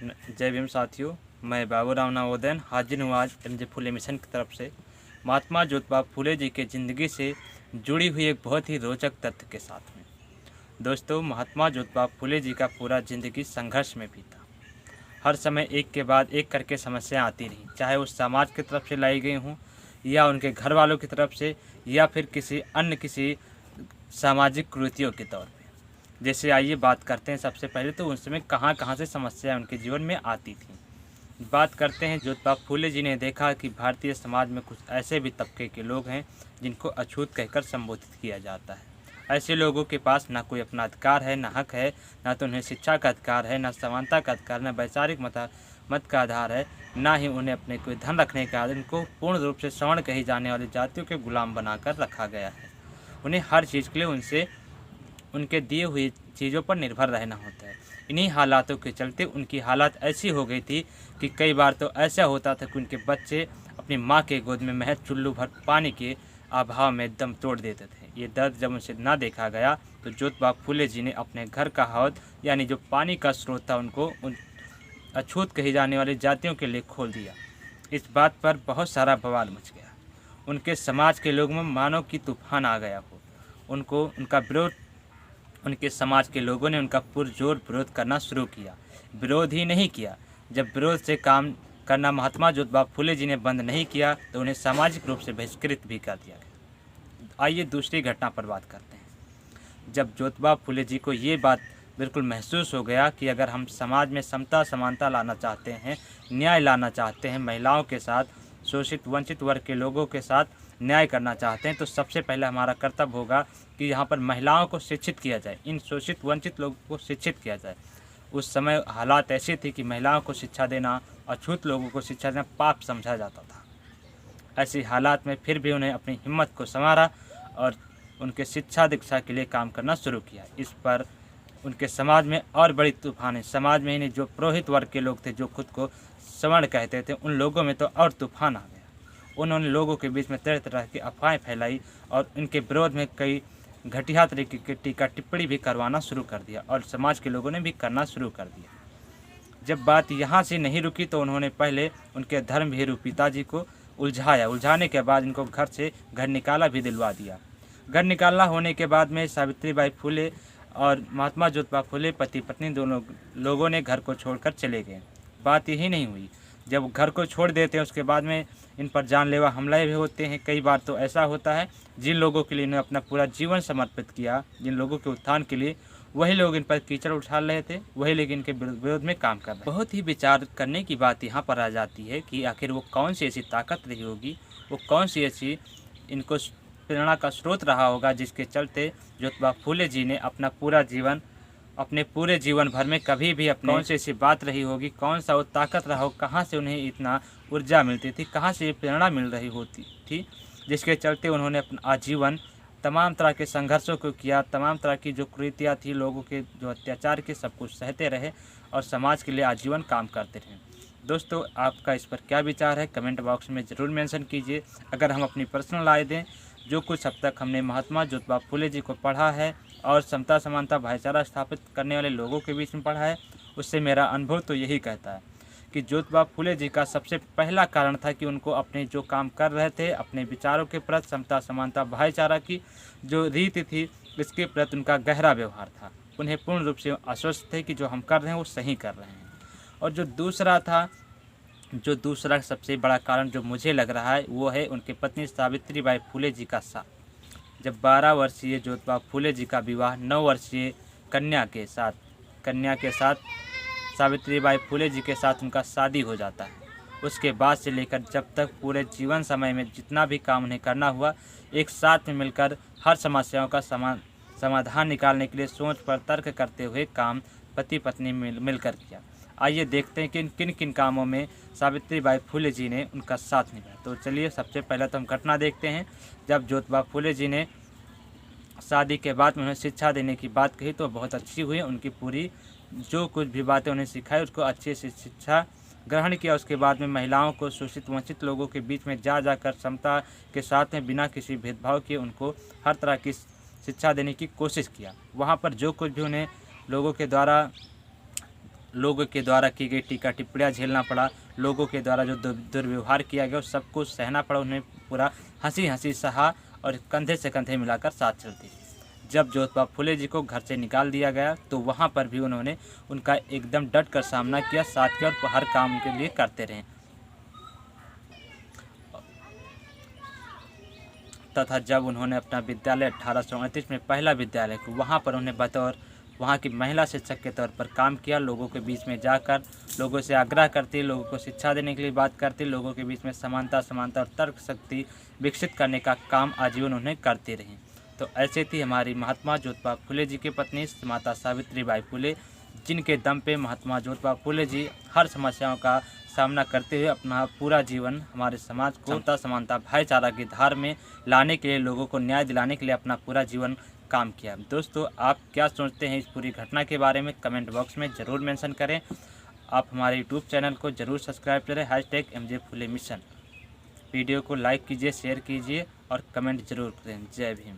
जय भीम साथियों, मैं बाबूराव नवोदय हाजिर हूँ आज एमजे फुले मिशन की तरफ से महात्मा ज्योतिबा फुले जी के ज़िंदगी से जुड़ी हुई एक बहुत ही रोचक तथ्य के साथ में। दोस्तों, महात्मा ज्योतिबा फुले जी का पूरा ज़िंदगी संघर्ष में बीता। हर समय एक के बाद एक करके समस्याएं आती रहीं, चाहे वो समाज की तरफ से लाई गई हों या उनके घर वालों की तरफ से या फिर किसी सामाजिक कुरीतियों के तौर पे। जैसे आइए बात करते हैं सबसे पहले तो उस समय कहाँ कहाँ से समस्याएं उनके जीवन में आती थीं। बात करते हैं ज्योतिबा फुले जी ने देखा कि भारतीय समाज में कुछ ऐसे भी तबके के लोग हैं जिनको अछूत कहकर संबोधित किया जाता है। ऐसे लोगों के पास ना कोई अपना अधिकार है, ना हक है, ना तो उन्हें शिक्षा का अधिकार है, ना समानता का अधिकार, ना वैचारिक मत का आधार है, ना ही उन्हें अपने कोई धन रखने का आधार। इनको पूर्ण रूप से सवर्ण कही जाने वाली जातियों के गुलाम बनाकर रखा गया है। उन्हें हर चीज़ के लिए उनके दिए हुई चीज़ों पर निर्भर रहना होता है। इन्हीं हालातों के चलते उनकी हालत ऐसी हो गई थी कि कई बार तो ऐसा होता था कि उनके बच्चे अपनी माँ के गोद में महज चुल्लू भर पानी के अभाव में दम तोड़ देते थे। ये दर्द जब उनसे ना देखा गया तो ज्योतिबा फुले जी ने अपने घर का हौद यानी जो पानी का स्रोत था उनको उन अछूत कही जाने वाली जातियों के लिए खोल दिया। इस बात पर बहुत सारा बवाल मच गया। उनके समाज के लोगों में मानो कि तूफान आ गया हो। उनके समाज के लोगों ने उनका पुरजोर विरोध करना शुरू किया। विरोध ही नहीं किया, जब विरोध से काम करना महात्मा ज्योतिबा फुले जी ने बंद नहीं किया तो उन्हें सामाजिक रूप से बहिष्कृत भी कर दिया गया। आइए दूसरी घटना पर बात करते हैं। जब ज्योतिबा फुले जी को ये बात बिल्कुल महसूस हो गया कि अगर हम समाज में समता समानता लाना चाहते हैं, न्याय लाना चाहते हैं, महिलाओं के साथ, शोषित वंचित वर्ग के लोगों के साथ न्याय करना चाहते हैं, तो सबसे पहले हमारा कर्तव्य होगा कि यहाँ पर महिलाओं को शिक्षित किया जाए, इन शोषित वंचित लोगों को शिक्षित किया जाए। उस समय हालात ऐसे थे कि महिलाओं को शिक्षा देना, अछूत लोगों को शिक्षा देना पाप समझा जाता था। ऐसी हालात में फिर भी उन्हें अपनी हिम्मत को संवारा और उनके शिक्षा दीक्षा के लिए काम करना शुरू किया। इस पर उनके समाज में और बड़ी तूफान है। समाज में ही जो पुरोहित वर्ग के लोग थे, जो खुद को सवर्ण कहते थे, उन लोगों में तो और तूफान आ गया। उन्होंने लोगों के बीच में तरह तरह की अफवाहें फैलाई और इनके विरोध में कई घटिया तरीके की टीका टिप्पणी भी करवाना शुरू कर दिया और समाज के लोगों ने भी करना शुरू कर दिया। जब बात यहाँ से नहीं रुकी तो उन्होंने पहले उनके धर्मभीरू पिताजी को उलझाया। उलझाने के बाद इनको घर से घर निकाला भी दिलवा दिया। घर निकालना होने के बाद में सावित्रीबाई फुले और महात्मा ज्योतिबा फुले पति पत्नी दोनों लोगों ने घर को छोड़कर चले गए। बात यही नहीं हुई, जब घर को छोड़ देते हैं उसके बाद में इन पर जानलेवा हमले भी होते हैं। कई बार तो ऐसा होता है जिन लोगों के लिए इन्होंने अपना पूरा जीवन समर्पित किया, जिन लोगों के उत्थान के लिए, वही लोग इन पर कीचड़ उछाल रहे थे, वही लोग इनके विरोध में काम कर रहे हैं। बहुत ही विचार करने की बात यहाँ पर आ जाती है कि आखिर वो कौन सी ऐसी ताकत रही होगी, वो कौन सी ऐसी इनको प्रेरणा का स्रोत रहा होगा जिसके चलते ज्योतिबा फुले जी ने अपने पूरे जीवन भर में कभी भी अपने कौन सी ऐसी बात रही होगी, कौन सा वो ताकत रहा हो, कहाँ से उन्हें इतना ऊर्जा मिलती थी, कहाँ से ये प्रेरणा मिल रही होती थी, जिसके चलते उन्होंने अपना आजीवन तमाम तरह के संघर्षों को किया, तमाम तरह की जो कुरीतियाँ थी, लोगों के जो अत्याचार के, सब कुछ सहते रहे और समाज के लिए आजीवन काम करते रहे। दोस्तों, आपका इस पर क्या विचार है कमेंट बॉक्स में ज़रूर मेंशन कीजिए। अगर हम अपनी पर्सनल राय दें, जो कुछ अब तक हमने महात्मा ज्योतिबा फुले जी को पढ़ा है और समता समानता भाईचारा स्थापित करने वाले लोगों के बीच में पढ़ा है, उससे मेरा अनुभव तो यही कहता है कि ज्योतिबा फुले जी का सबसे पहला कारण था कि उनको अपने जो काम कर रहे थे, अपने विचारों के प्रति, समता समानता भाईचारा की जो रीति थी, इसके प्रति उनका गहरा व्यवहार था। उन्हें पूर्ण रूप से आश्वस्त थे कि जो हम कर रहे हैं वो सही कर रहे हैं। और जो दूसरा सबसे बड़ा कारण जो मुझे लग रहा है वो है उनकी पत्नी सावित्रीबाई फुले जी का साथ। जब 12 वर्षीय ज्योतिबा फुले जी का विवाह 9 वर्षीय कन्या के साथ सावित्रीबाई फुले जी के साथ उनका शादी हो जाता है, उसके बाद से लेकर जब तक पूरे जीवन समय में जितना भी काम उन्हें करना हुआ, एक साथ में मिलकर हर समस्याओं का समाधान निकालने के लिए सोच पर तर्क करते हुए काम पति पत्नी मिलकर किया। आइए देखते हैं कि किन किन कामों में सावित्रीबाई फुले जी ने उनका साथ निभाया। तो चलिए सबसे पहले तो हम घटना देखते हैं। जब ज्योतिबा फुले जी ने शादी के बाद में उन्हें शिक्षा देने की बात कही तो बहुत अच्छी हुई। उनकी पूरी जो कुछ भी बातें उन्हें सिखाई उसको अच्छे से शिक्षा ग्रहण किया। उसके बाद में महिलाओं को, शोषित वंचित लोगों के बीच में जाकर समता के साथ में बिना किसी भेदभाव के उनको हर तरह की शिक्षा देने की कोशिश किया। वहाँ पर जो कुछ भी उन्हें लोगों के द्वारा लोगों के द्वारा की गई टीका टिप्पणियाँ झेलना पड़ा, लोगों के द्वारा जो दुर्व्यवहार किया गया सब कुछ सहना पड़ा। उन्हें पूरा हंसी हंसी सहा और कंधे से कंधे मिलाकर साथ चलती। जब ज्योतिबा फुले जी को घर से निकाल दिया गया तो वहाँ पर भी उन्होंने उनका एकदम डट कर सामना किया, साथ किया और हर काम के लिए करते रहे। तथा जब उन्होंने अपना विद्यालय 1838 में पहला विद्यालय को वहाँ पर उन्हें बतौर वहाँ की महिला शिक्षक के तौर पर काम किया। लोगों के बीच में जाकर लोगों से आग्रह करती, लोगों को शिक्षा देने के लिए बात करती, लोगों के बीच में समानता और तर्क शक्ति विकसित करने का काम आजीवन उन्हें करती रहीं। तो ऐसे थी हमारी महात्मा ज्योतिबा फुले जी की पत्नी माता सावित्रीबाई फुले, जिनके दम पे महात्मा ज्योतिबा फुले जी हर समस्याओं का सामना करते हुए अपना पूरा जीवन हमारे समाज को समता, समानता, भाईचारा की धार में लाने के लिए, लोगों को न्याय दिलाने के लिए अपना पूरा जीवन काम किया। दोस्तों, आप क्या सोचते हैं इस पूरी घटना के बारे में कमेंट बॉक्स में ज़रूर मेंशन करें। आप हमारे यूट्यूब चैनल को ज़रूर सब्सक्राइब करें #MJ फुले मिशन। वीडियो को लाइक कीजिए, शेयर कीजिए और कमेंट ज़रूर करें। जय भीम।